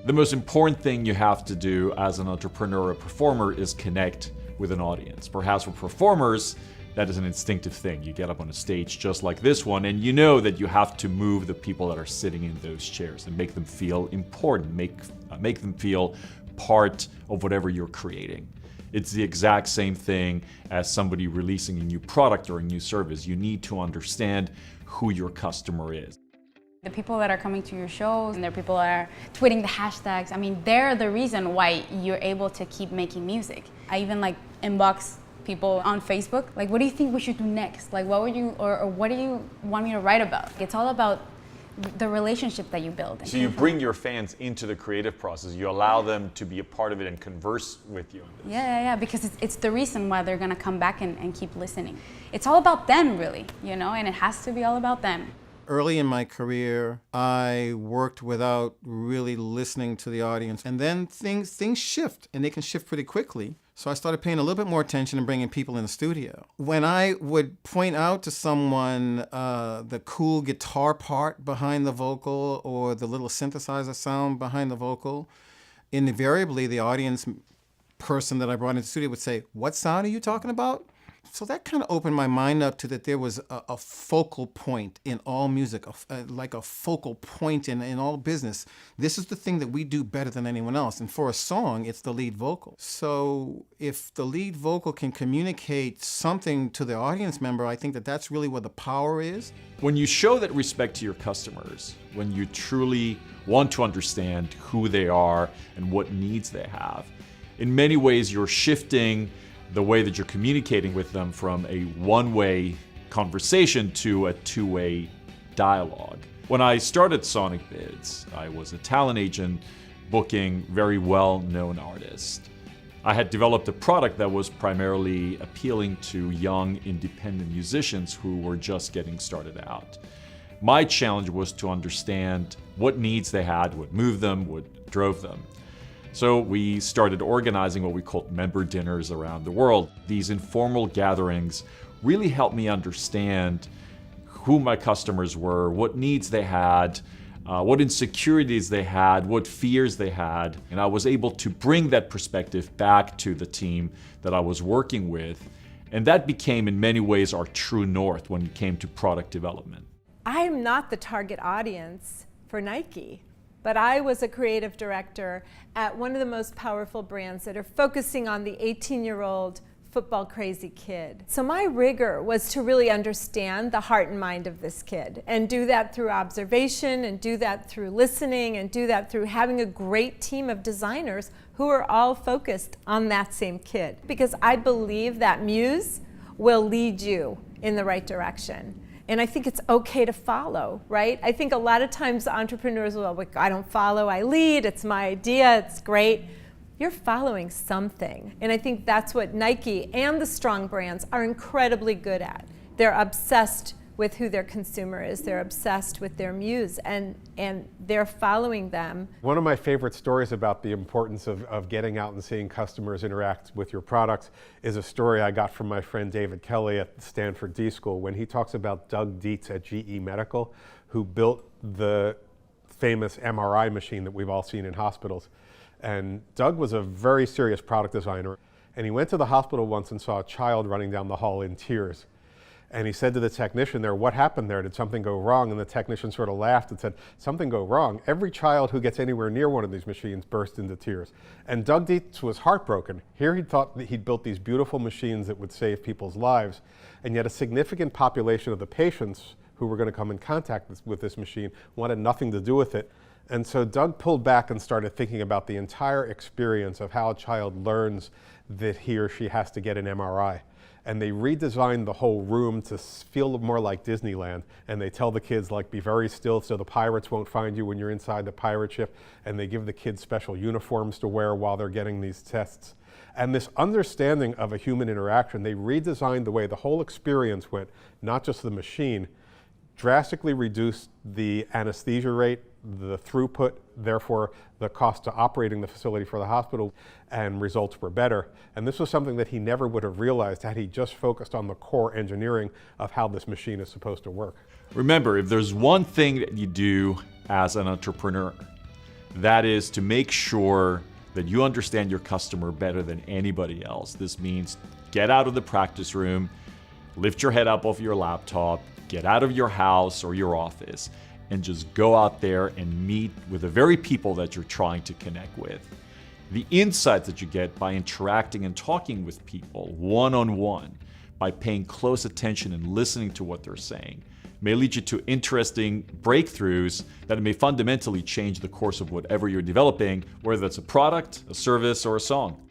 The most important thing you have to do as an entrepreneur or performer is connect with an audience. Perhaps for performers, that is an instinctive thing. You get up on a stage just like this one, and you know that you have to move the people that are sitting in those chairs and make them feel important, make them feel part of whatever you're creating. It's the exact same thing as somebody releasing a new product or a new service. You need to understand who your customer is. The people that are coming to your shows and the people that are tweeting the hashtags, I mean, they're the reason why you're able to keep making music. I even inbox people on Facebook, what do you think we should do next? What would you, or what do you want me to write about? It's all about the relationship that you build. So you bring your fans into the creative process. You allow them to be a part of it and converse with you. Yeah, because it's the reason why they're gonna come back and keep listening. It's all about them, really, and it has to be all about them. Early in my career, I worked without really listening to the audience. And then things shift, and they can shift pretty quickly. So I started paying a little bit more attention and bringing people in the studio. When I would point out to someone the cool guitar part behind the vocal or the little synthesizer sound behind the vocal, invariably the audience person that I brought into the studio would say, "What sound are you talking about?" So that kind of opened my mind up to that there was a focal point in all music, like a focal point in all business. This is the thing that we do better than anyone else. And for a song, it's the lead vocal. So if the lead vocal can communicate something to the audience member, I think that that's really where the power is. When you show that respect to your customers, when you truly want to understand who they are and what needs they have, in many ways you're shifting the way that you're communicating with them from a one-way conversation to a two-way dialogue. When I started Sonic Bids, I was a talent agent booking very well-known artists. I had developed a product that was primarily appealing to young independent musicians who were just getting started out. My challenge was to understand what needs they had, what moved them, what drove them. So we started organizing what we called member dinners around the world. These informal gatherings really helped me understand who my customers were, what needs they had, what insecurities they had, what fears they had. And I was able to bring that perspective back to the team that I was working with. And that became, in many ways, our true north when it came to product development. I am not the target audience for Nike. But I was a creative director at one of the most powerful brands that are focusing on the 18-year-old football crazy kid. So my rigor was to really understand the heart and mind of this kid and do that through observation and do that through listening and do that through having a great team of designers who are all focused on that same kid. Because I believe that muse will lead you in the right direction. And I think it's okay to follow, right? I think a lot of times entrepreneurs will be like, I don't follow, I lead, it's my idea, it's great. You're following something. And I think that's what Nike and the strong brands are incredibly good at. They're obsessed with who their consumer is. They're obsessed with their muse, and they're following them. One of my favorite stories about the importance of getting out and seeing customers interact with your products is a story I got from my friend David Kelly at Stanford D School when he talks about Doug Dietz at GE Medical, who built the famous MRI machine that we've all seen in hospitals. And Doug was a very serious product designer, and he went to the hospital once and saw a child running down the hall in tears. And he said to the technician there, "What happened there? Did something go wrong?" And the technician sort of laughed and said, "Something go wrong? Every child who gets anywhere near one of these machines bursts into tears." And Doug Dietz was heartbroken. Here he thought that he'd built these beautiful machines that would save people's lives, and yet a significant population of the patients who were going to come in contact with this machine wanted nothing to do with it. And so Doug pulled back and started thinking about the entire experience of how a child learns that he or she has to get an MRI. And they redesigned the whole room to feel more like Disneyland. And they tell the kids, be very still so the pirates won't find you when you're inside the pirate ship. And they give the kids special uniforms to wear while they're getting these tests. And this understanding of a human interaction, they redesigned the way the whole experience went, not just the machine, drastically reduced the anesthesia rate, the throughput, therefore the cost to operating the facility for the hospital, and results were better. And this was something that he never would have realized had he just focused on the core engineering of how this machine is supposed to work. Remember, if there's one thing that you do as an entrepreneur, That is to make sure that you understand your customer better than anybody else. This means get out of the practice room, lift your head up off your laptop, get out of your house or your office, and just go out there and meet with the very people that you're trying to connect with. The insights that you get by interacting and talking with people one-on-one, by paying close attention and listening to what they're saying, may lead you to interesting breakthroughs that may fundamentally change the course of whatever you're developing, whether that's a product, a service, or a song.